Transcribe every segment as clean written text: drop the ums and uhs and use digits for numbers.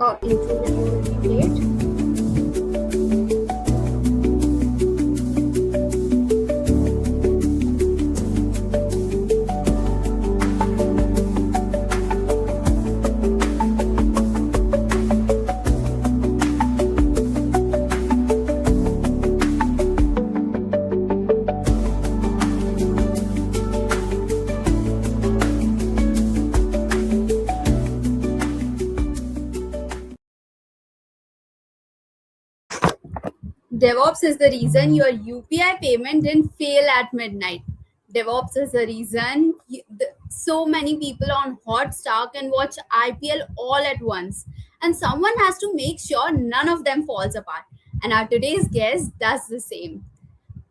Intro is already played. DevOps is the reason your UPI payment didn't fail at midnight. DevOps is the reason so many people on Hotstar can watch IPL all at once. And someone has to make sure none of them falls apart. And our today's guest does the same.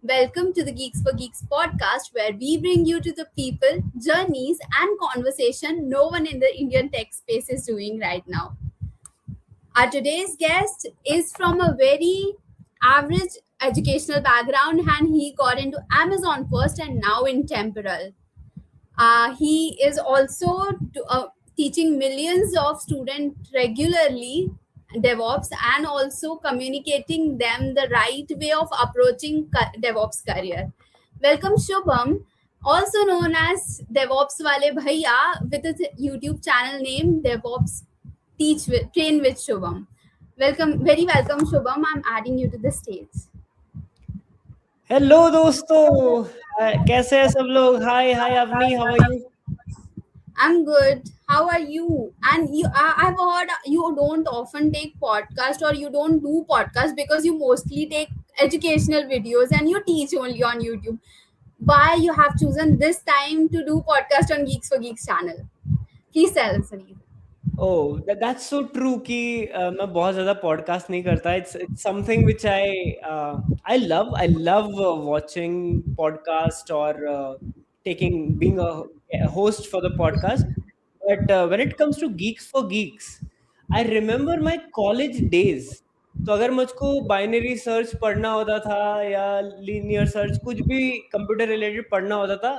Welcome to the Geeks for Geeks podcast, where we bring you to the people, journeys, and conversation no one in the Indian tech space is doing right now. Our today's guest is from a very average educational background and he got into Amazon first and now in Temporal. He is also teaching millions of students regularly DevOps and also communicating them the right way of approaching DevOps career. Welcome Shubham, also known as DevOps Wale Bhaiya, with his YouTube channel name DevOps Train with Shubham. Welcome, very welcome Shubham. I'm adding you to the stage. Hello दोस्तों कैसे हैं सब लोग hi hi Avani how are you I'm good. How are you? And I've heard you don't often take podcast or you don't do podcast because you mostly take educational videos and you teach only on YouTube. Why you have chosen this time to do podcast on Geeks for Geeks channel? Please tell us, Sunil. Oh that's so true कि मैं बहुत ज़्यादा podcast नहीं करता it's something which I love watching podcast और taking being a host for the podcast. But when it comes to Geeks for Geeks, I remember my college days. तो अगर मुझको बाइनरी सर्च पढ़ना होता था या लीनियर सर्च कुछ भी कंप्यूटर रिलेटेड पढ़ना होता था,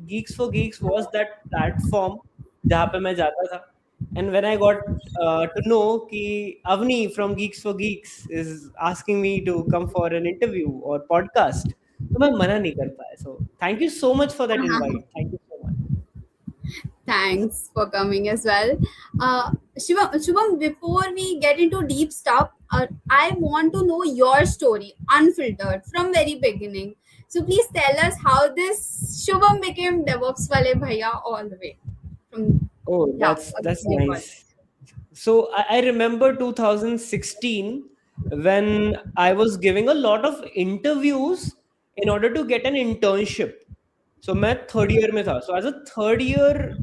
Geeks for Geeks was that platform जहाँ पे मैं जाता था. And when I got to know कि Avni from Geeks for Geeks is asking me to come for an interview or podcast, तो मैं मना नहीं कर पाया. So thank you so much for that invite. Thank you so much. Thanks for coming as well. Shubham, before we get into deep stuff, I want to know your story, unfiltered, from very beginning. So please tell us how this Shubham became DevOps Wale Bhaiya all the way. From Oh, yeah, that's nice. So I remember 2016 when I was giving a lot of interviews in order to get an internship. So मैं third year में था. So as a third year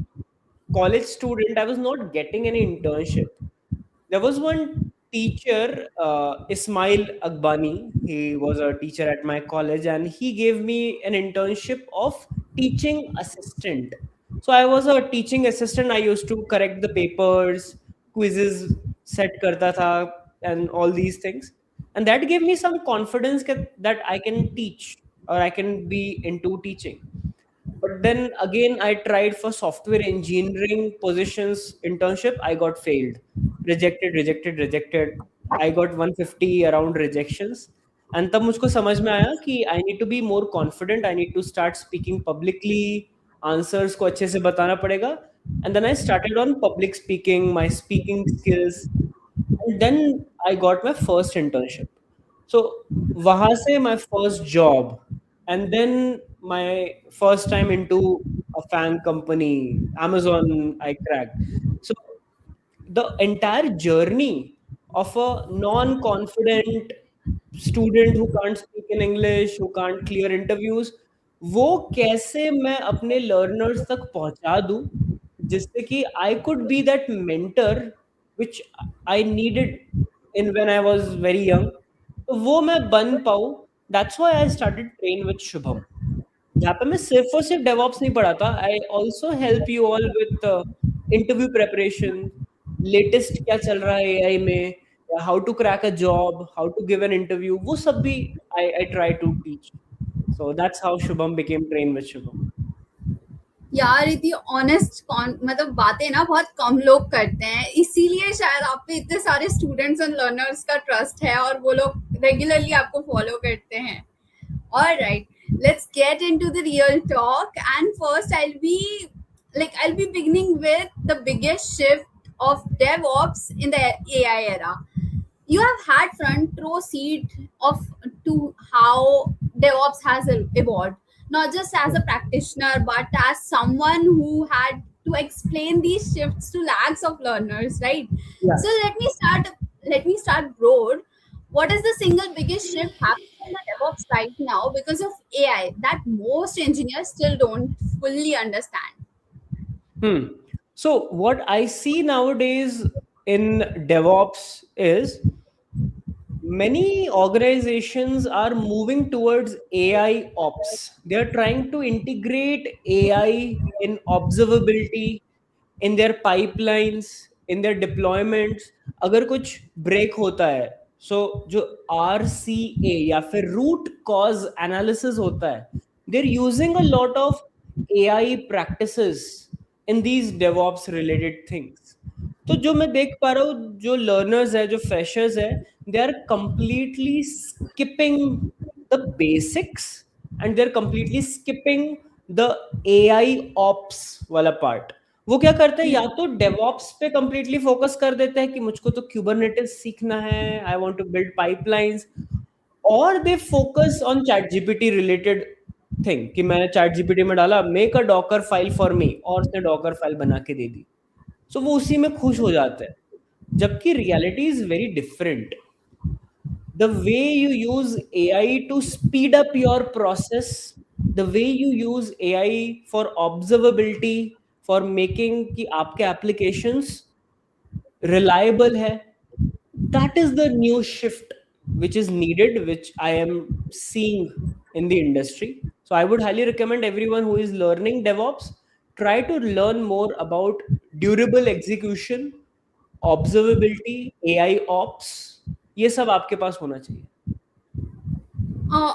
college student, I was not getting any internship. There was one teacher, Ismail Agbani. He was a teacher at my college, and he gave me an internship of teaching assistant. So I was a teaching assistant. I used to correct the papers, quizzes set karta tha, and all these things. And that gave me some confidence that I can teach or I can be into teaching. But then again, I tried for software engineering positions internship. I got failed, rejected, rejected, rejected. I got 150 around rejections. And तब मुझको समझ में आया कि I need to be more confident. I need to start speaking publicly. Answers को अच्छे से बताना पड़ेगा. And then I started on public speaking, my speaking skills. And then I got my first internship. So वहां से my first job, and then my first time into a fan company, Amazon, I cracked. So the entire journey of a non-confident student who can't speak in English, who can't clear interviews, वो कैसे मैं अपने learners तक पहुंचा दूं जिससे कि I could be that mentor which I needed in when I was very young. तो वो मैं बन पाऊँ. That's why I started Train with Shubham. जहाँ पे मैं सिर्फ और सिर्फ डेवऑप्स नहीं पढ़ाता. I also help you all with interview preparation, latest क्या चल रहा है एआई में, how to crack a job, how to give an interview, वो सब भी I try to teach. So that's how Shubham became train with Shubham. यार इतनी ऑनेस्ट मतलब बातें ना बहुत कम लोग करते हैं, इसीलिए शायद आप पे इतने सारे स्टूडेंट्स एंड लर्नर्स का ट्रस्ट है और वो लोग रेगुलरली आपको फॉलो करते हैं. All right, let's get into the real talk. And first, I'll be beginning with the biggest shift of DevOps in the AI era. You have had front row seat of to how DevOps has evolved, not just as a practitioner, but as someone who had to explain these shifts to lakhs of learners, right? Yeah. So let me start broad. What is the single biggest shift happening in the DevOps right now because of AI that most engineers still don't fully understand? Hmm. So what I see nowadays in DevOps is many organizations are moving towards AI ops. They're trying to integrate AI in observability, in their pipelines, in their deployments. अगर कुछ break होता है, so जो RCA या फिर root cause analysis होता है, they're using a lot of AI practices in these DevOps related things. तो जो मैं देख पा रहा हूँ, जो लर्नर्स है, जो फ्रेशर्स है, they are completely skipping the basics and they are completely skipping the AI ops वाला पार्ट. वो क्या करते हैं, या तो डेवऑप्स पे कंप्लीटली फोकस कर देते हैं कि मुझको तो क्यूबरनेटिस सीखना है, I want to build pipelines, और they focus on ChatGPT related thing कि मैंने चैट जीपीटी में डाला make a Docker file for me, और उसने डॉकर फाइल बना के दे दी. सो वो उसी में खुश हो जाते हैं, जबकि reality is very different. The way you use AI to speed up your process, the way you use AI for observability, for making कि आपके applications reliable है, that is the new shift which is needed, which I am seeing in the industry. So I would highly recommend everyone who is learning DevOps, try to learn more about durable execution, observability, AI ops, ये सब आपके पास होना चाहिए.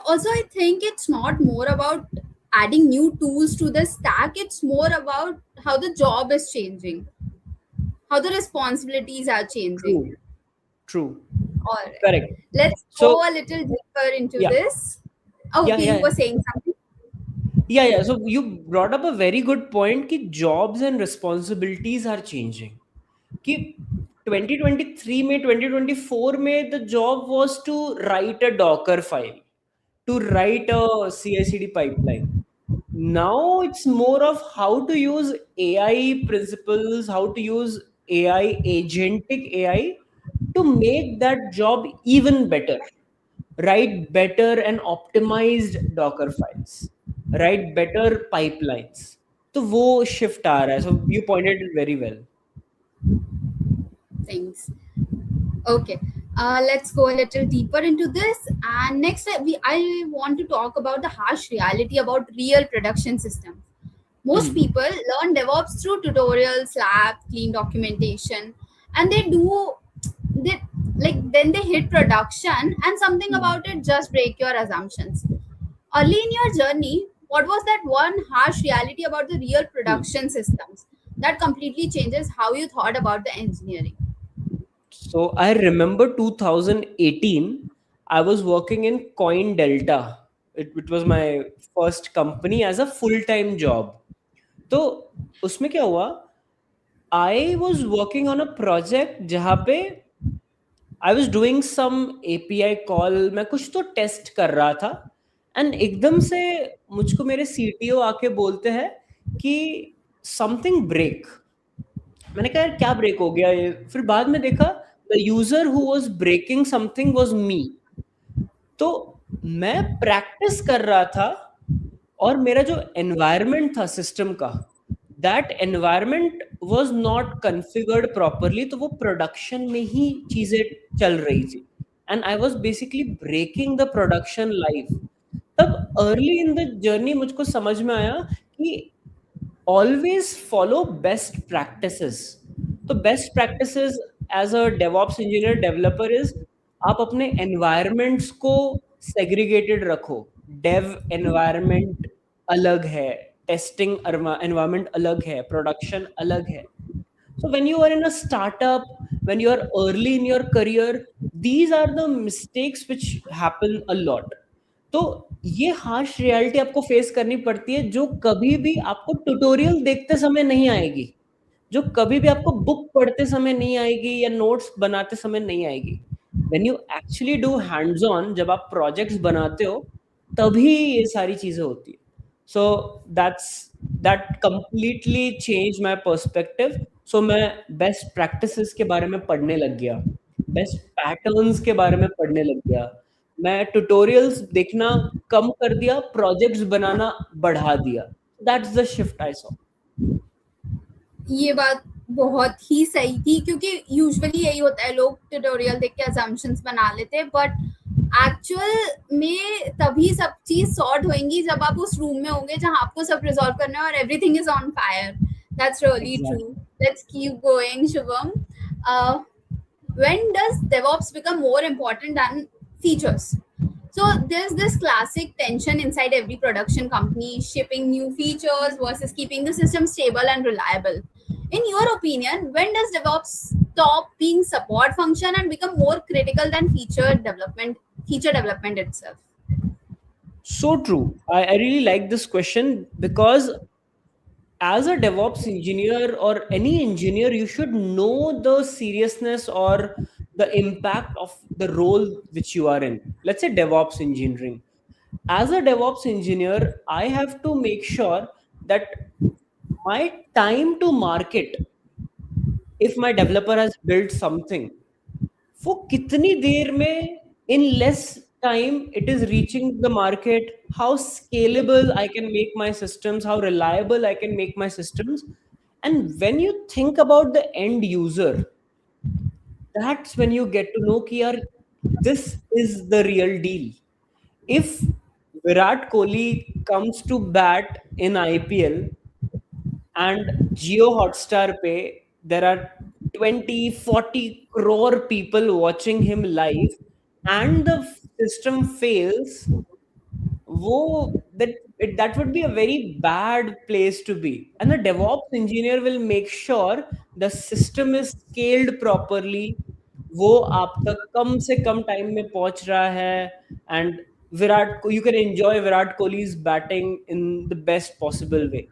Also, I think it's not more about adding new tools to the stack, it's more about how the job is changing, how the responsibilities are changing. True, true, All right, correct. let's So go a little deeper into yeah, this. Oh, yeah, okay, you yeah, were saying something. yeah. So you brought up a very good point कि jobs and responsibilities are changing. कि 2023 में, 2024 में the job was to write a Docker file, to write a CI/CD pipeline. Now it's more of how to use AI principles, how to use AI, agentic AI, to make that job even better. Write better and optimized Docker files, write better pipelines. तो वो shift आ रहा है. So you pointed it very well. Thanks. Okay, let's go a little deeper into this. And next, I want to talk about the harsh reality about real production systems. Most Hmm. people learn DevOps through tutorials, lab, clean documentation, and they then they hit production, and something Hmm. about it just break your assumptions. Early in your journey, what was that one harsh reality about the real Hmm. production systems that completely changes how you thought about the engineering? So I remember 2018, I was working in Coin Delta. It was my first company as a full-time job. तो उसमें क्या हुआ, I was working on a project जहाँ पे I was doing some API call, मैं कुछ तो test कर रहा था, एंड एकदम से मुझको मेरे सीटीओ आके बोलते हैं कि समथिंग ब्रेक. मैंने कहा यार क्या ब्रेक हो गया ये, फिर बाद में देखा the user who was breaking something was me. तो मैं प्रैक्टिस कर रहा था, और मेरा जो एनवायरनमेंट था सिस्टम का, that environment was not configured properly, तो वो प्रोडक्शन में ही चीजें चल रही थी, and I was basically breaking the production life. तब अर्ली इन द जर्नी मुझको समझ में आया कि always follow best practices. तो best practices as a DevOps engineer developer is, आप अपने एनवायरनमेंट्स को सेग्रीगेटेड रखो. डेव एनवायरनमेंट अलग है, टेस्टिंग एनवायरनमेंट अलग है, प्रोडक्शन अलग है. So when you are in a startup, when you are early in your career, these are the mistakes which happen a lot. तो ये हार्श रियलिटी आपको फेस करनी पड़ती है, जो कभी भी आपको ट्यूटोरियल देखते समय नहीं आएगी, जो कभी भी आपको बुक पढ़ते समय नहीं आएगी या नोट्स बनाते समय नहीं आएगी. When you actually do hands on, जब आप प्रोजेक्ट्स बनाते हो, तभी ये सारी चीजें होती है. So that's that completely change my perspective. So मैं बेस्ट प्रैक्टिसेस के बारे में पढ़ने लग गया, बेस्ट पैटर्न्स के बारे में पढ़ने लग गया. मैं ट्यूटोरियल्स देखना कम कर दिया, प्रोजेक्ट्स बनाना बढ़ा दिया. That's the shift I saw. ये बात बहुत ही सही थी, क्योंकि यूजुअली यही होता है, लोग ट्यूटोरियल देख के असम्पशंस बना लेते हैं, बट एक्चुअल में तभी सब चीज सॉर्ट होंगी जब आप उस रूम में होंगे जहां आपको सब रिजॉल्व करना है और everything is on fire. That's really true. Exactly. Let's keep going, Shubham. When does DevOps become more important than features? So there's this classic tension inside every production company: shipping new features versus keeping the system stable and reliable. In your opinion, when does DevOps stop being support function and become more critical than feature development itself? So true. I really like this question because as a DevOps engineer or any engineer, you should know the seriousness or the impact of the role which you are in. Let's say DevOps engineering. As a DevOps engineer, I have to make sure that my time to market, if my developer has built something, वो कितनी देर में, in less time it is reaching the market, how scalable I can make my systems, how reliable I can make my systems. And when you think about the end user, that's when you get to know कि यार, this is the real deal. If Virat Kohli comes to bat in IPL and Jio Hotstar पे there are 20-40 crore people watching him live and the system fails, that would be a very bad place to be. And the DevOps engineer will make sure the system is scaled properly, वो आप तक कम से कम time में पहुंच रहा है, and you can enjoy Virat Kohli's batting in the best possible way.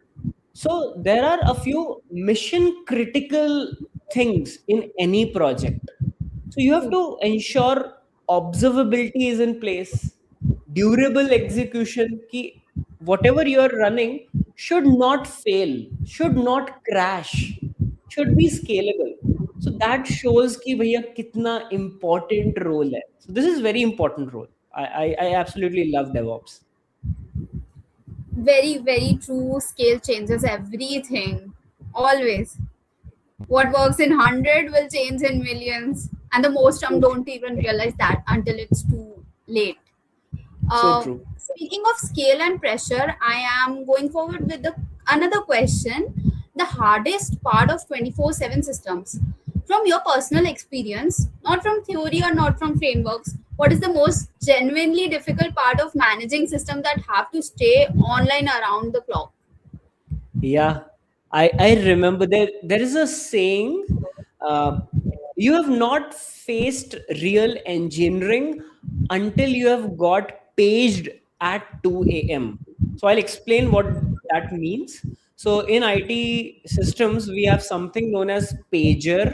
So there are a few mission critical things in any project. So you have to ensure observability is in place, durable execution, ki whatever you are running should not fail, should not crash, should be scalable. So that shows ki bhaiya kitna important role hai. So this is very important role. I absolutely love DevOps. Very, very true. Scale changes everything. Always. What works in 100 will change in millions. And the most So true. don't even realize that until it's too late. So true. Speaking of scale and pressure, I am going forward with another question. The hardest part of 24/7 systems. From your personal experience, not from theory or not from frameworks, what is the most genuinely difficult part of managing systems that have to stay online around the clock? Yeah, I remember there is a saying, uh, you have not faced real engineering until you have got paged at 2 a.m. So I'll explain what that means. So in IT systems, we have something known as pager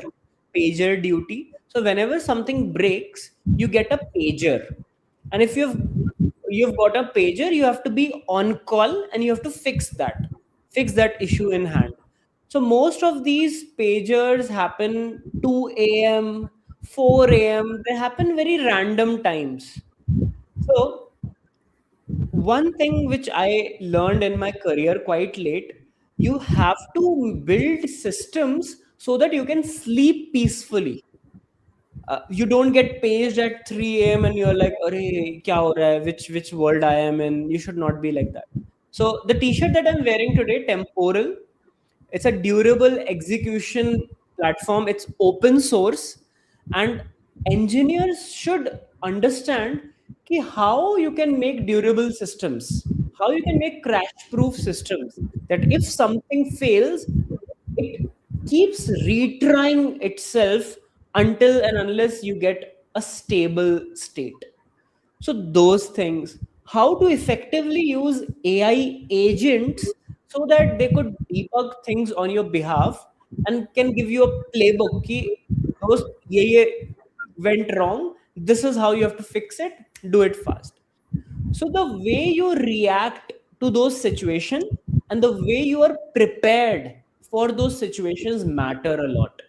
duty. So whenever something breaks, you get a pager. And if you've got a pager, you have to be on call and you have to fix that issue in hand. So most of these pagers happen 2 a.m., 4 a.m. They happen very random times. So one thing which I learned in my career quite late, you have to build systems so that you can sleep peacefully. You don't get paged at 3 a.m. and you're like, "Arey, kya ho raha hai? Which world I am in?" You should not be like that. So the T-shirt that I'm wearing today, Temporal, it's a durable execution platform. It's open source, and engineers should understand ki how you can make durable systems. how you can make crash proof systems that if something fails, it keeps retrying itself until and unless you get a stable state. So those things, how to effectively use AI agents so that they could debug things on your behalf and can give you a playbook. Ki, those ye went wrong. This is how you have to fix it. Do it fast. So the way you react to those situations and the way you are prepared for those situations matter a lot.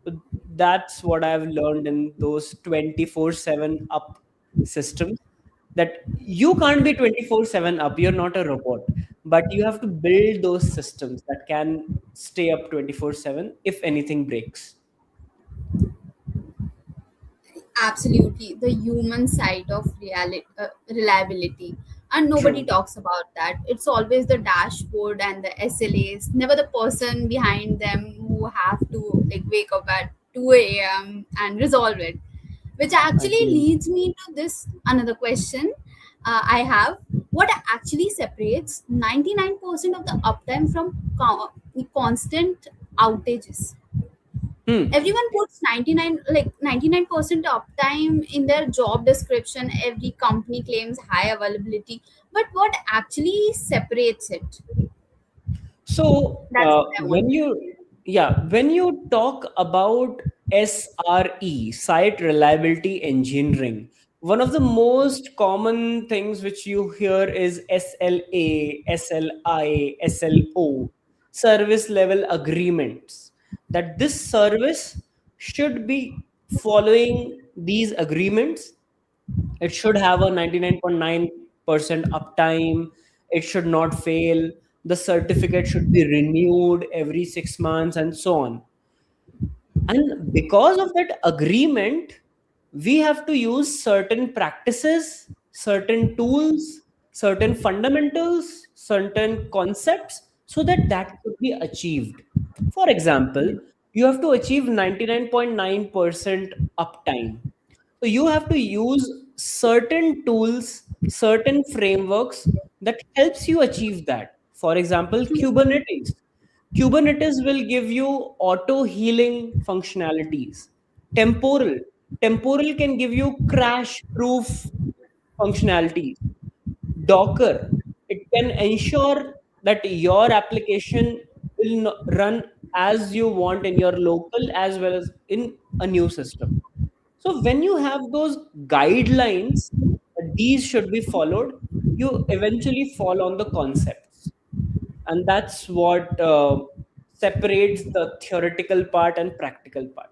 So that's what I've learned in those 24/7 up systems, that you can't be 24/7 up. You're not a robot, but you have to build those systems that can stay up 24/7 if anything breaks. Absolutely, the human side of reliability, and nobody True. talks about that. It's always the dashboard and the SLAs, never the person behind them who have to like wake up at 2 a.m. and resolve it. Which actually Again. leads me to this another question I have. What actually separates 99% of the uptime from constant outages? Hmm. Everyone puts 99% uptime in their job description. Every company claims high availability, but what actually separates it? So That's what I want. when you talk about SRE, site reliability engineering, one of the most common things which you hear is SLA, SLI, SLO, service level agreements. That this service should be following these agreements. It should have a 99.9% uptime. It should not fail. The certificate should be renewed every 6 months and so on. And because of that agreement, we have to use certain practices, certain tools, certain fundamentals, certain concepts so that that could be achieved. For example, you have to achieve 99.9% uptime. So you have to use certain tools, certain frameworks that helps you achieve that. For example, Kubernetes. Kubernetes will give you auto healing functionalities. Temporal. Temporal can give you crash proof functionalities. Docker. It can ensure that your application will run as you want in your local as well as in a new system. So when you have those guidelines, these should be followed, you eventually fall on the concepts. And that's what separates the theoretical part and practical part.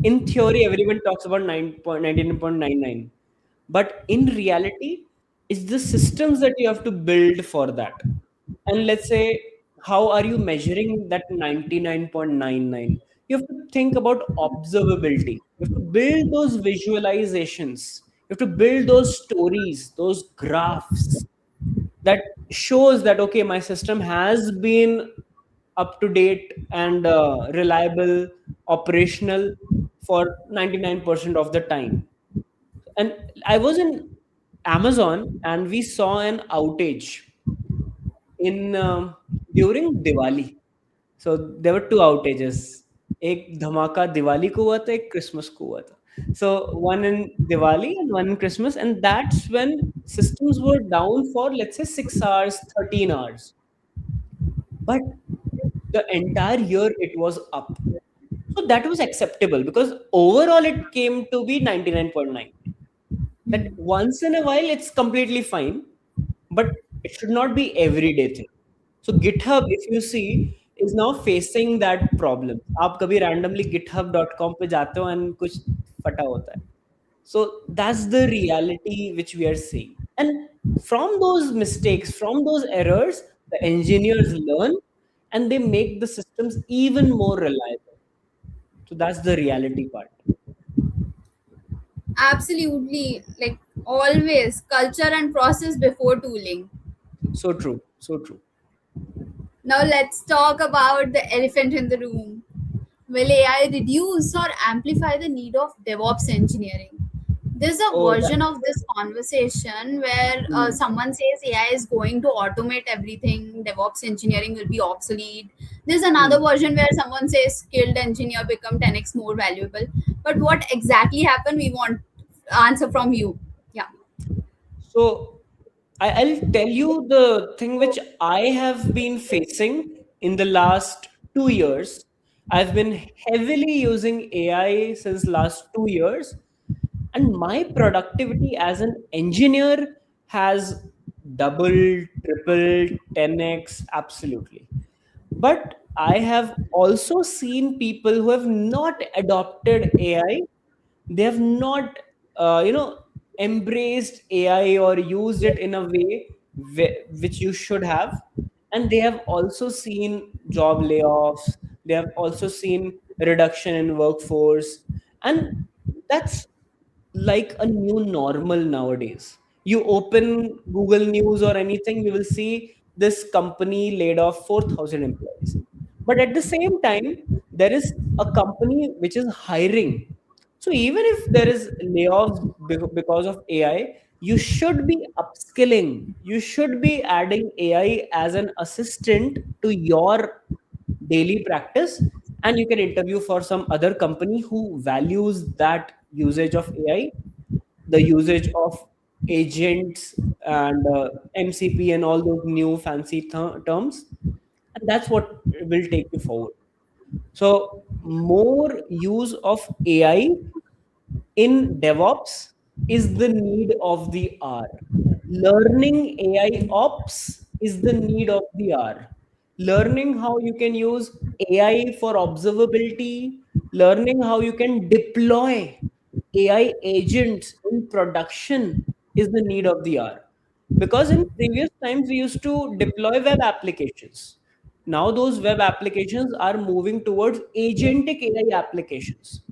In theory, everyone talks about 99.99, but in reality, it's the systems that you have to build for that. And let's say, how are you measuring that 99.99? You have to think about observability. You have to build those visualizations. You have to build those stories, those graphs that shows that okay, my system has been up to date and reliable, operational for 99% of the time. And I was in Amazon and we saw an outage in during Diwali. So there were two outages. एक धमाका दिवाली को हुआ था, एक Christmas को हुआ था. So one in Diwali and one in Christmas, and that's when systems were down for let's say 6 hours, 13 hours. But the entire year it was up. So that was acceptable because overall it came to be 99.9. That once in a while it's completely fine, but it should not be everyday thing. So GitHub, if you see, is now facing that problem. आप कभी randomly github.com पे जाते हो and कुछ फटा होता है. So that's the reality which we are seeing. And from those mistakes, from those errors, the engineers learn and they make the systems even more reliable. So that's the reality part. Absolutely, like always, culture and process before tooling. So true. So true. Now let's talk about the elephant in the room. Will AI reduce or amplify the need of DevOps engineering? There's a Oh, version of this conversation where hmm, someone says AI is going to automate everything, DevOps engineering will be obsolete. There's another hmm. version where someone says skilled engineer become 10x more valuable. But what exactly happened? We want answer from you. Yeah. So I'll tell you the thing which I have been facing in the last 2 years. I've been heavily using AI since last 2 years, and my productivity as an engineer has doubled, tripled, 10x, absolutely. But I have also seen people who have not adopted AI. They have not embraced AI or used it in a way which you should have. And they have also seen job layoffs. They have also seen reduction in workforce. And that's like a new normal nowadays. You open Google News or anything, you will see this company laid off 4,000 employees. But at the same time, there is a company which is hiring. So even if there is layoffs because of AI, you should be upskilling. You should be adding AI as an assistant to your daily practice, and you can interview for some other company who values that usage of AI, the usage of agents and MCP and all those new fancy terms, and that's what will take you forward. So more use of AI in DevOps is the need of the hour. Learning AI ops is the need of the hour. Learning how you can use AI for observability, learning how you can deploy AI agents in production is the need of the hour. Because in previous times we used to deploy web applications. Now those web applications are moving towards agentic AI applications.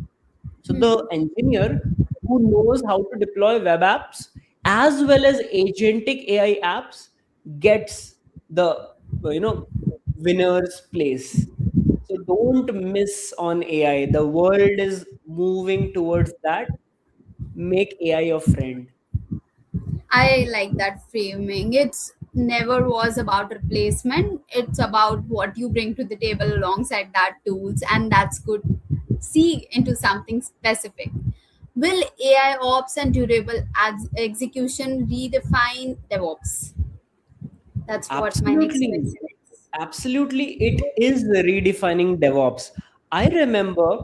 So the engineer who knows how to deploy web apps as well as agentic AI apps gets the winner's place. So don't miss on AI. The world is moving towards that. Make AI your friend. I like that framing. It's never was about replacement. It's about what you bring to the table alongside that tools, and that's good. See into something specific. Will AI ops and durable execution redefine DevOps? That's what my next Absolutely. question is. Absolutely, it is redefining DevOps. I remember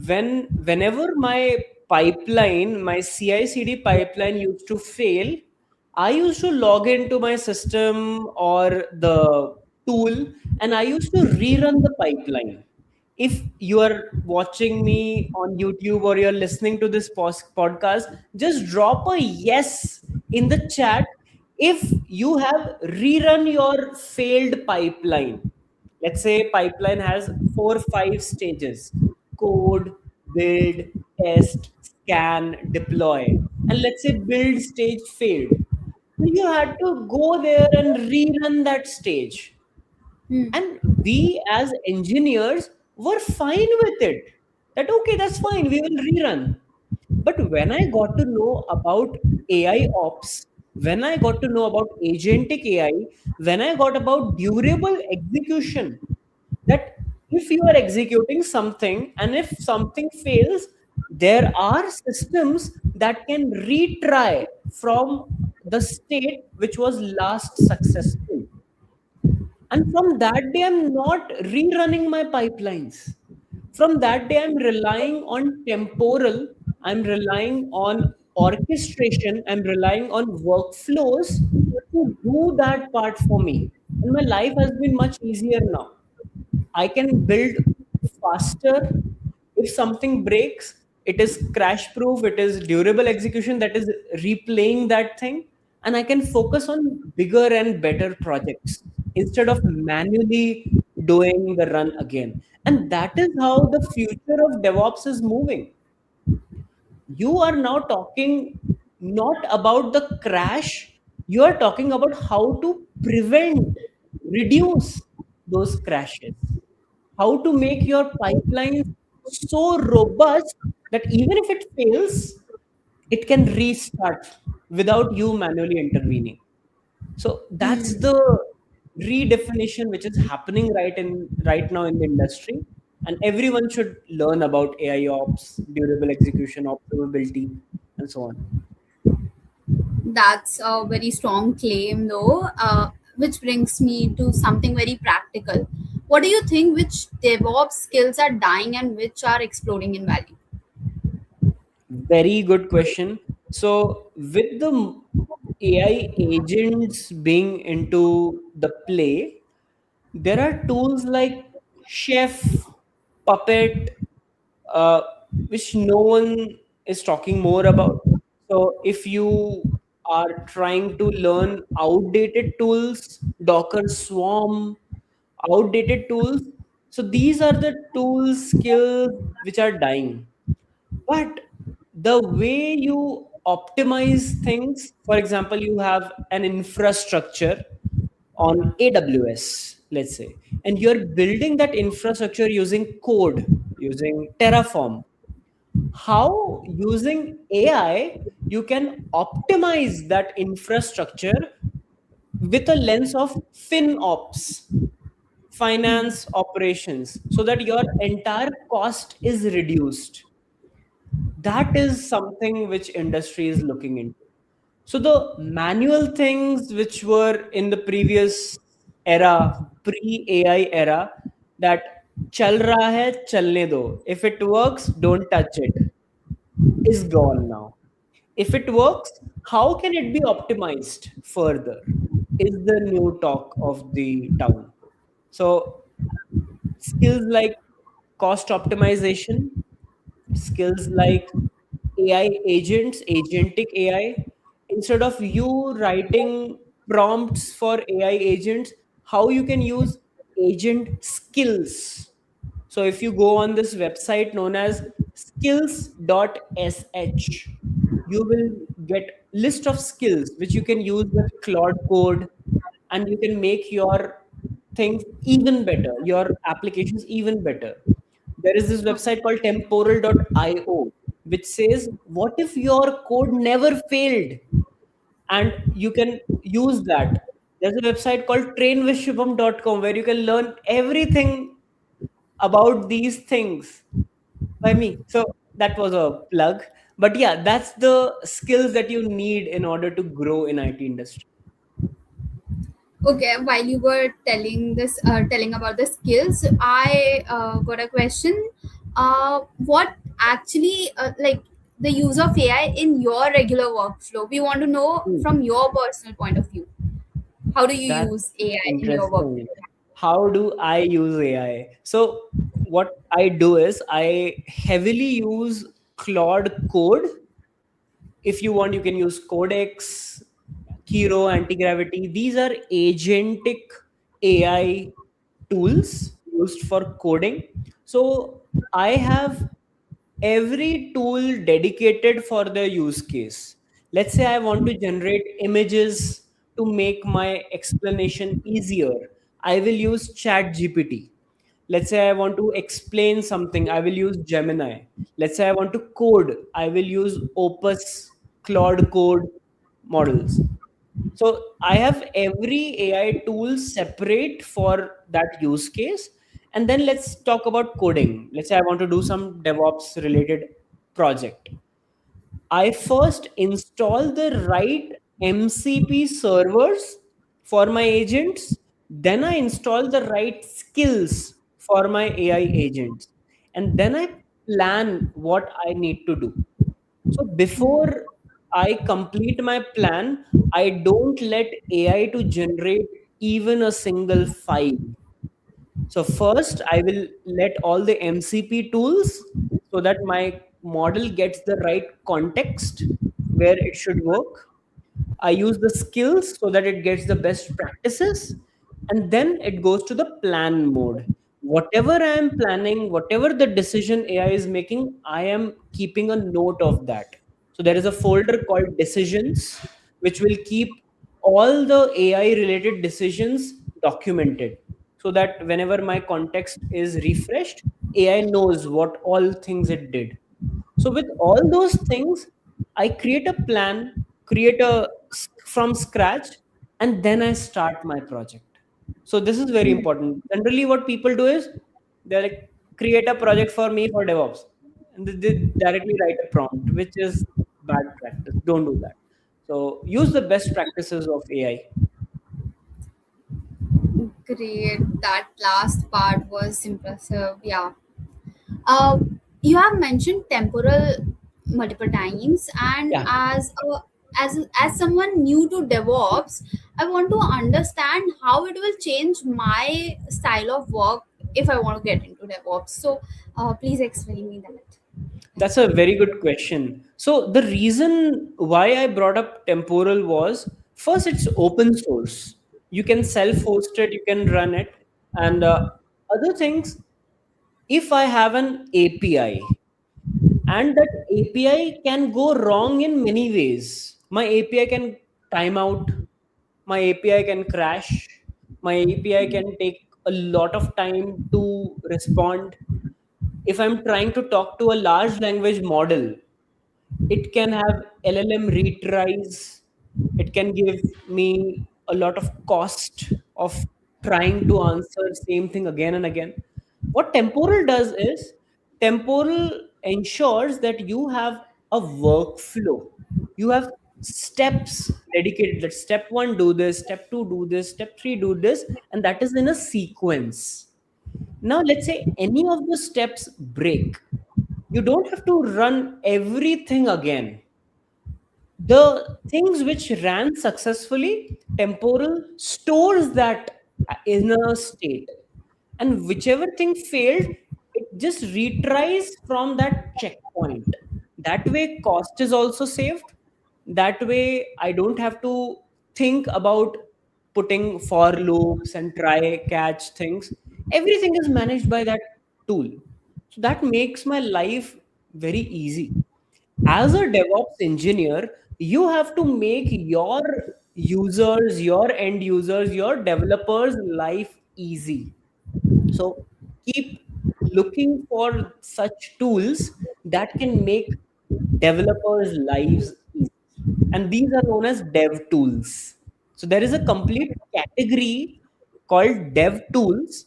whenever my pipeline, my CI/CD pipeline used to fail, I used to log into my system or the tool and I used to rerun the pipeline. If you are watching me on YouTube or you're listening to this podcast, just drop a yes in the chat if you have rerun your failed pipeline. Let's say pipeline has 4 5 stages: code, build, test, scan, deploy. And let's say build stage failed. So you had to go there and rerun that stage. Hmm. And we as engineers were fine with it. That okay, that's fine, we will rerun. But when I got to know about AI ops, when I got to know about agentic AI, when I got about durable execution, that if you are executing something and if something fails, there are systems that can retry from the state which was last successful. And from that day, I'm not rerunning my pipelines. From that day, I'm relying on temporal, I'm relying on orchestration, I'm relying on workflows to do that part for me. And my life has been much easier now. I can build faster. If something breaks, it is crash proof, it is durable execution that is replaying that thing. And I can focus on bigger and better projects instead of manually doing the run again. And that is how the future of DevOps is moving. You are now talking not about the crash, you are talking about how to prevent, reduce those crashes, how to make your pipelines so robust that even if it fails, it can restart without you manually intervening. So that's Hmm. the redefinition which is happening right now in the industry, and everyone should learn about AIOps, durable execution, observability, and so on. That's a very strong claim, though, which brings me to something very practical. What do you think? Which DevOps skills are dying and which are exploding in value? Very good question. So with the AI agents being into the play, there are tools like Chef, Puppet, uh, which no one is talking more about. So if you are trying to learn outdated tools, Docker Swarm, outdated tools, so these are the tools, skills which are dying. But the way you optimize things, for example, you have an infrastructure on AWS, let's say, and you're building that infrastructure using code, using Terraform. How using AI you can optimize that infrastructure with a lens of FinOps, finance operations, so that your entire cost is reduced. That is something which industry is looking into. So the manual things which were in the previous era, pre-AI era, that chal raha hai, chalne do. If it works, don't touch it, is gone now. If it works, how can it be optimized further? Is the new talk of the town. So skills like cost optimization, skills like AI agents, agentic AI, instead of you writing prompts for AI agents, how you can use agent skills. So if you go on this website known as skills.sh, you will get list of skills which you can use with Claude Code, and you can make your things even better, your applications even better. There is this website called temporal.io, which says, what if your code never failed? And you can use that. There's a website called trainwithshubham.com where you can learn everything about these things by me. So that was a plug. But yeah, that's the skills that you need in order to grow in IT industry. Okay, while you were telling about the skills, I got a question. What actually, like the use of AI in your regular workflow? We want to know Hmm. from your personal point of view. How do you That's use AI in your interesting. workflow? How do I use AI? So, what I do is I heavily use Claude Code. If you want, you can use Codex, Kiro, Anti-Gravity. These are agentic AI tools used for coding. So, I have every tool dedicated for the use case. Let's say I want to generate images to make my explanation easier. I will use ChatGPT. Let's say I want to explain something, I will use Gemini. Let's say I want to code, I will use Opus, Claude Code models. So I have every AI tool separate for that use case. And then let's talk about coding. Let's say I want to do some DevOps related project. I first install the right MCP servers for my agents. Then I install the right skills for my AI agents. And then I plan what I need to do. So before I complete my plan, I don't let AI to generate even a single file. So first I will let all the MCP tools so that my model gets the right context where it should work. I use the skills so that it gets the best practices, and then it goes to the plan mode. Whatever I am planning, whatever the decision AI is making, I am keeping a note of that. So there is a folder called decisions, which will keep all the AI related decisions documented, so that whenever my context is refreshed, AI knows what all things it did. So with all those things, I create a plan, from scratch, and then I start my project. So this is very important. Generally, what people do is they like create a project for me for DevOps, and they directly write a prompt, which is bad practice. Don't do that. So use the best practices of AI. Great. That last part was impressive. Yeah. Uh, you have mentioned temporal multiple times, and Yeah, as someone new to DevOps, I want to understand how it will change my style of work if I want to get into DevOps. So, please explain me that. that's a very good question. So the reason why I brought up temporal was, first, it's open source. You can self-host it, you can run it, and other things. If I have an API, and that API can go wrong in many ways. My API can time out, my API can crash, my API can take a lot of time to respond. If I'm trying to talk to a large language model, it can have LLM retries. It can give me a lot of cost of trying to answer same thing again and again. What temporal does is, temporal ensures that you have a workflow. You have steps dedicated, that step 1 do this, step 2 do this, step 3 do this, and that is in a sequence. Now let's say any of the steps break, you don't have to run everything again. The things which ran successfully, temporal stores that in a state, and whichever thing failed, it just retries from that checkpoint. That way cost is also saved. That way I don't have to think about putting for loops and try catch things. Everything is managed by that tool. So that makes my life very easy. As a DevOps engineer, you have to make your users, your end users, your developers' life easy. So keep looking for such tools that can make developers' lives easy. And these are known as dev tools. So there is a complete category called dev tools.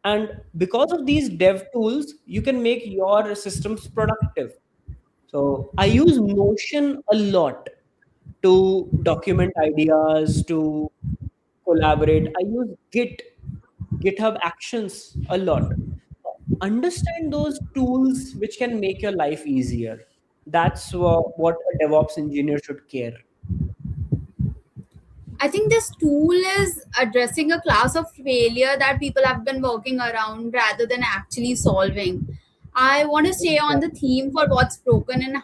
And because of these dev tools, you can make your systems productive. So I use Notion a lot to document ideas, to collaborate. I use GitHub Actions a lot. Understand those tools which can make your life easier. That's what a DevOps engineer should care. I think this tool is addressing a class of failure that people have been working around rather than actually solving. I want to stay on the theme for what's broken and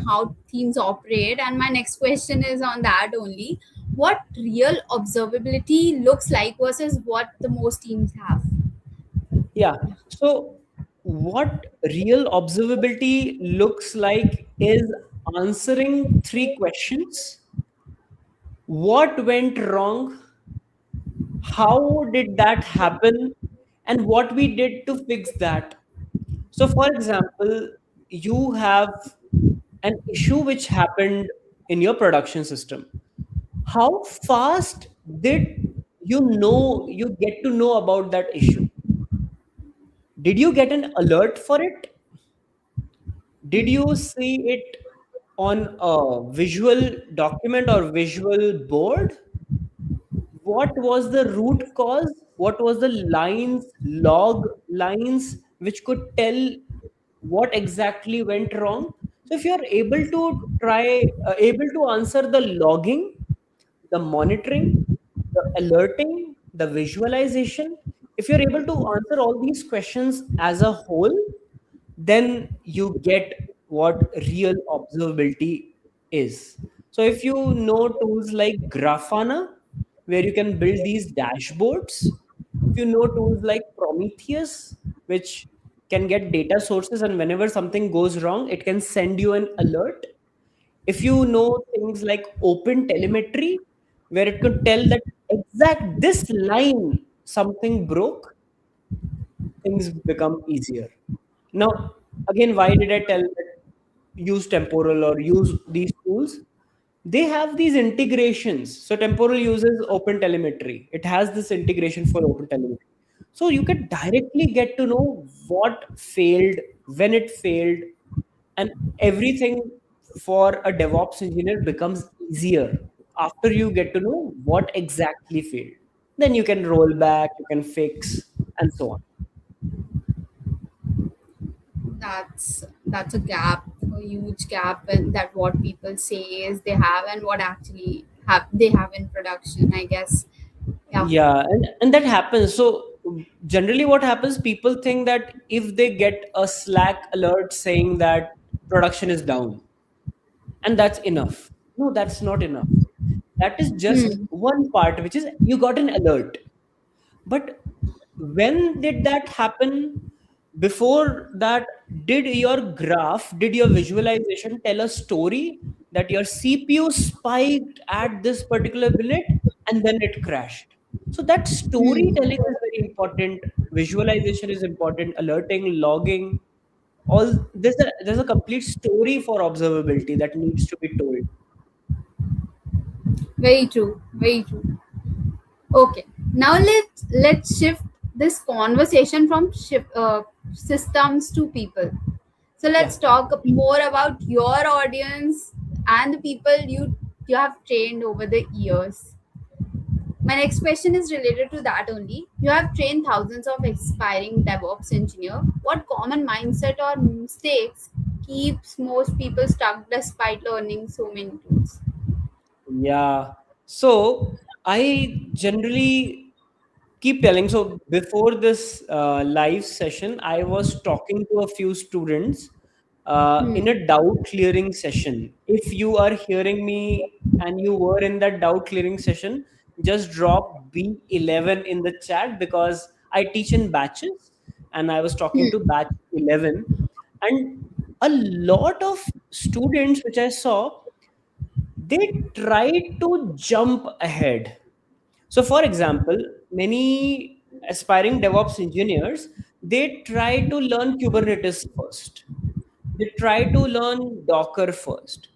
how teams operate. And my next question is on that only. What real observability looks like versus what the most teams have. Yeah. So, what real observability looks like is answering three questions: what went wrong, how did that happen, and what we did to fix that. So, for example, you have an issue which happened in your production system. How fast did you get to know about that issue? Did you get an alert for it? Did you see it on a visual document or visual board? What was the root cause? What was the log lines which could tell what exactly went wrong? So if you're able to answer the logging, the monitoring, the alerting, the visualization, if you're able to answer all these questions as a whole, then you get what real observability is. So if you know tools like Grafana, where you can build these dashboards, if you know tools like Prometheus, which can get data sources, and whenever something goes wrong, it can send you an alert. If you know things like Open Telemetry, where it could tell that exact this line something broke, things become easier. Now, again, why did I tell that use Temporal or use these tools, they have these integrations. So Temporal uses open telemetry. It has this integration for open telemetry. So you can directly get to know what failed, when it failed, and everything for a DevOps engineer becomes easier after you get to know what exactly failed. Then you can roll back, you can fix, and so on. That's a gap, a huge gap, and that what people say is they have and what actually have they have in production, I guess. Yeah. Yeah, and that happens. So generally, what happens? People think that if they get a Slack alert saying that production is down, and that's enough. No, that's not enough. That is just Hmm. one part, which is you got an alert. But when did that happen? Before that, did your graph, did your visualization tell a story that your CPU spiked at this particular minute and then it crashed? So that storytelling is very important. Visualization is important. Alerting, logging, all there's a complete story for observability that needs to be told. Very true. Very true. Okay. Now let's shift this conversation from systems to people. So Yeah. let's talk more about your audience and the people you have trained over the years. My next question is related to that only. You have trained thousands of aspiring DevOps engineer. What common mindset or mistakes keeps most people stuck despite learning so many tools? Yeah. So I generally keep telling. So before this live session, I was talking to a few students in Hmm. a doubt clearing session. If you are hearing me and you were in that doubt clearing session, just drop B11 in the chat, because I teach in batches and I was talking to Hmm. batch 11. And a lot of students which I saw, they try to jump ahead. So, for example, many aspiring DevOps engineers, they try to learn Kubernetes first. They try to learn Docker first.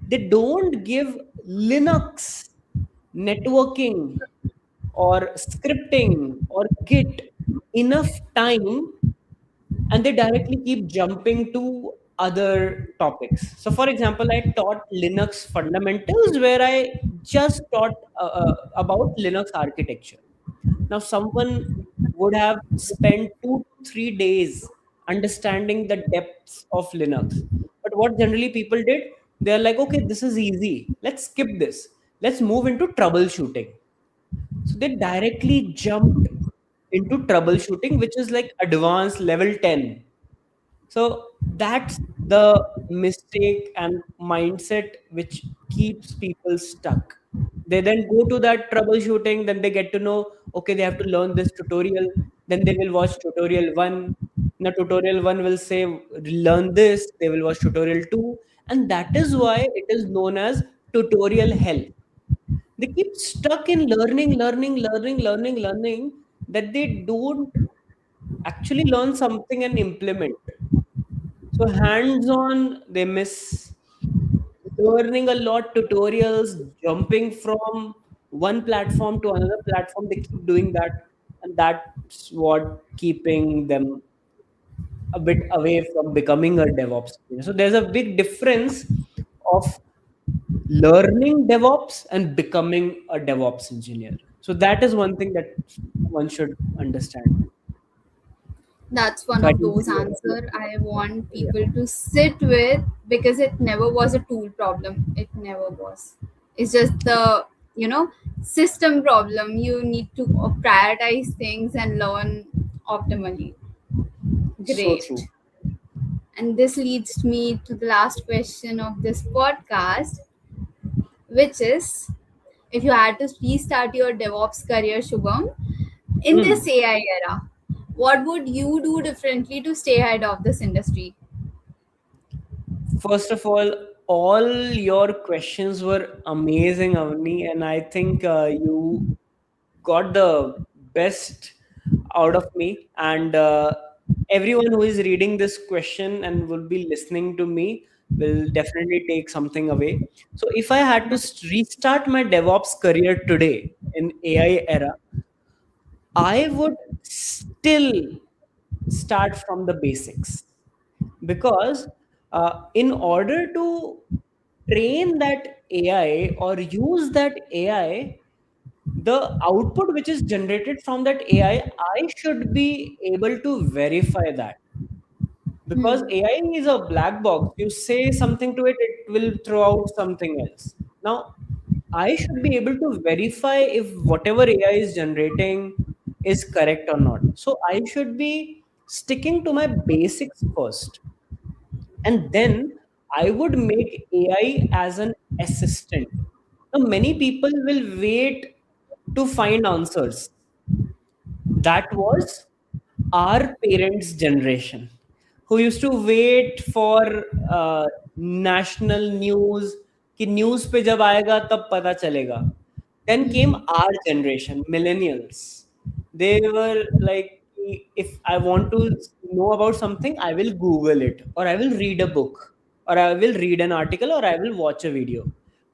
They don't give Linux, networking, or scripting or Git enough time, and they directly keep jumping to other topics. So, for example, I taught Linux fundamentals where I just taught about Linux architecture. Now, someone would have spent 2 to 3 days understanding the depths of Linux. But what generally people did, they're like, okay, this is easy. Let's skip this. Let's move into troubleshooting. So they directly jumped into troubleshooting, which is like advanced level 10. So that's the mistake and mindset which keeps people stuck. They then go to that troubleshooting, then they get to know, okay, they have to learn this tutorial, then they will watch tutorial one. Now, tutorial one will say, learn this, they will watch tutorial two, and that is why it is known as tutorial hell. They keep stuck in learning, that they don't actually learn something and implement. So hands on, they miss learning a lot, tutorials, jumping from one platform to another platform. They keep doing that, and that's what keeping them a bit away from becoming a DevOps engineer. So there's a big difference of learning DevOps and becoming a DevOps engineer. So that is one thing that one should understand. That's one So I of can give those you a, answer I want yeah. people to sit with, because it never was a tool problem. It never was. It's just the system problem. You need to prioritize things and learn optimally. So true. Great. And this leads me to the last question of this podcast, which is, if you had to restart your DevOps career, Shubham, in this Hmm. AI era, what would you do differently to stay ahead of this industry? First of all your questions were amazing, Avni, and I think you got the best out of me. And everyone who is reading this question and will be listening to me will definitely take something away. So if I had to restart my DevOps career today in AI era, I would still start from the basics, because in order to train that AI or use that AI, the output which is generated from that AI, I should be able to verify that, because Hmm. AI is a black box. You say something to it, it will throw out something else. Now, I should be able to verify if whatever AI is generating is correct or not. So I should be sticking to my basics first. And then I would make AI as an assistant. Now, many people will wait to find answers. That was our parents' generation, who used to wait for national news कि news पे जब आएगा तब पता चलेगा. Then came Hmm. our generation, millennials. They were like, if I want to know about something, I will Google it, or I will read a book, or I will read an article, or I will watch a video.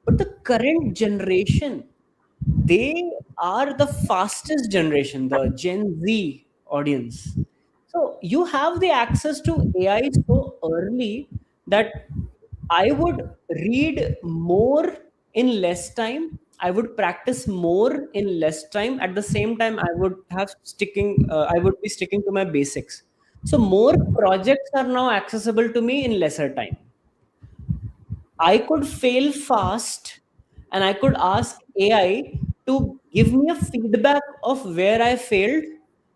But the current generation, they are the fastest generation, the Gen Z audience. So you have the access to AI so early that I would read more in less time. I would practice more in less time. At the same time, I would be sticking to my basics. So more projects are now accessible to me in lesser time. I could fail fast, and I could ask AI to give me a feedback of where I failed,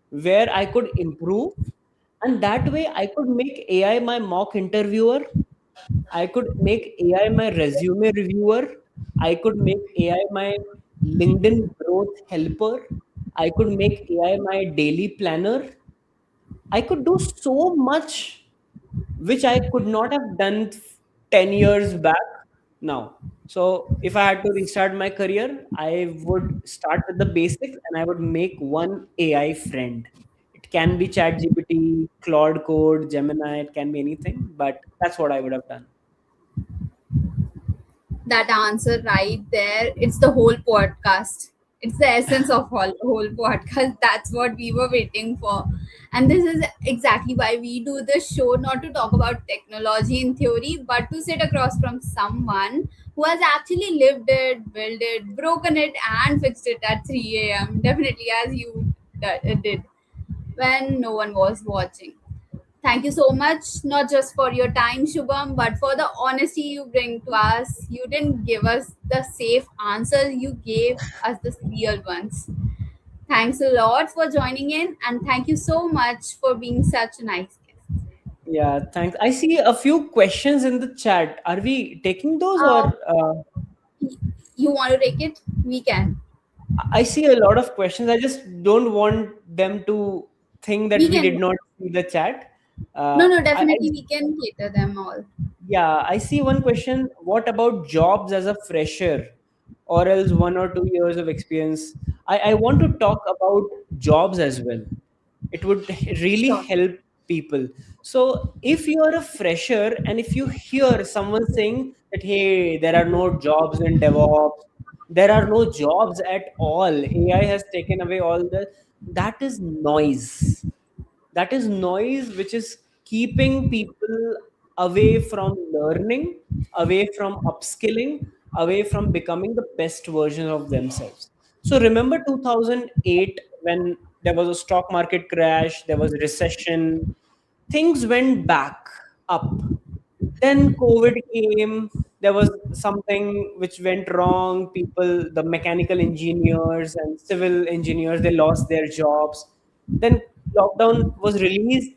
where I could improve, and that way I could make AI my mock interviewer. I could make AI my resume reviewer. I could make AI my LinkedIn growth helper. I could make AI my daily planner. I could do so much which I could not have done 10 years back now. So, if I had to restart my career, I would start with the basics and I would make one AI friend. It can be ChatGPT, Claude Code, Gemini, it can be anything, but that's what I would have done. That answer right there, it's the whole podcast. It's the essence of whole podcast. That's what we were waiting for. And this is exactly why we do this show, not to talk about technology in theory, but to sit across from someone who has actually lived it, built it, broken it, and fixed it at 3 a.m. Definitely, as you did when no one was watching. Thank you so much, not just for your time, Shubham, but for the honesty you bring to us. You didn't give us the safe answers, you gave us the real ones. Thanks a lot for joining in, and thank you so much for being such a nice guest. Yeah, thanks. I see a few questions in the chat. Are we taking those, or Uh, you want to take it? We can. I see a lot of questions. I just don't want them to think that We we can. did not see the chat. No, Uh, no, I definitely we can cater them all. Yeah, I see one question. What about jobs as a fresher, or else 1 or 2 years of experience? I want to talk about jobs as well. It would really Sure. help people. So, if you are a fresher and if you hear someone saying that, hey, there are no jobs in DevOps, there are no jobs at all, AI has taken away all that is noise. That is noise which is keeping people away from learning, away from upskilling, away from becoming the best version of themselves. So remember 2008, when there was a stock market crash, there was recession, things went back up. Then COVID came, there was something which went wrong. People, the mechanical engineers and civil engineers, they lost their jobs. Then lockdown was released,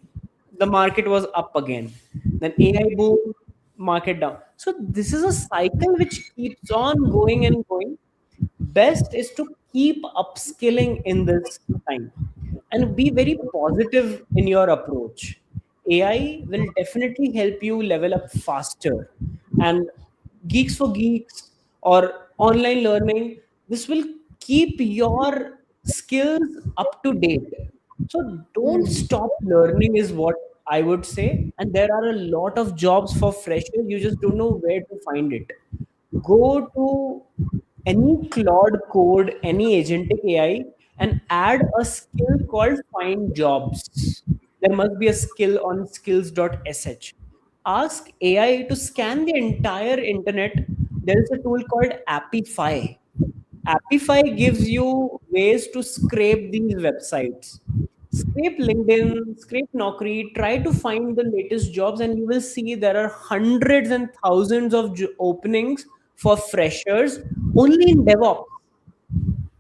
the market was up again. Then AI boom, market down. So this is a cycle which keeps on going and going. Best is to keep upskilling in this time and be very positive in your approach. AI will definitely help you level up faster. And Geeks for Geeks or online learning, this will keep your skills up to date. So don't Hmm. stop learning is what I would say. And there are a lot of jobs for freshers. You just don't know where to find it. Go to any Claude code, any agentic AI, and add a skill called find jobs. There must be a skill on skills.sh. Ask AI to scan the entire internet. There is a tool called Appify. Appify gives you ways to scrape these websites. Scrape LinkedIn, scrape Naukri, try to find the latest jobs, and you will see there are hundreds and thousands of openings for freshers only in DevOps.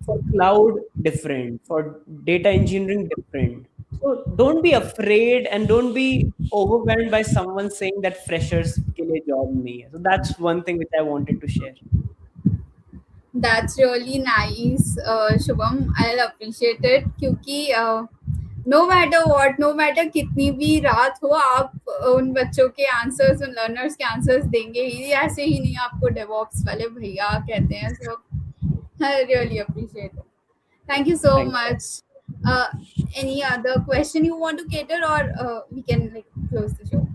For cloud, different. For data engineering, different. So don't be afraid and don't be overwhelmed by someone saying that freshers के लिए job नहीं है. So that's one thing which I wanted to share. That's really nice, Shubham. I'll appreciate it क्योंकि no matter what, no matter कितनी भी रात हो, आप उन बच्चों के आंसर्स, उन लर्नर्स के आंसर्स देंगे ही, ऐसे ही नहीं आपको डेवॉप्स वाले भैया कहते हैं सब. I really appreciate it. Thank you so Thank you. much. Uh, any other question you want to cater, or we can like close the show?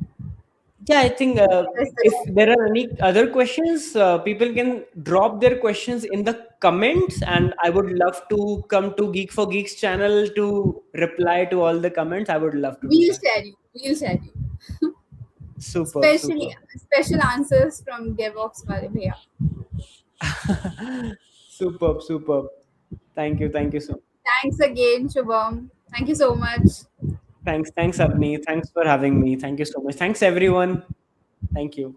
Yeah, I think Yes, if sir. there are any other questions, people can drop their questions in the comments, and I would love to come to Geek for Geeks channel to reply to all the comments. I would love to do We'll that. share you. We'll share you. Superb, Especially superb. special answers from DevOps वाले भैया. Superb, superb. Thank you so much. Thanks again, Shubham. Thank you so much. Thanks, Avni. Thanks for having me. Thank you so much. Thanks, everyone. Thank you.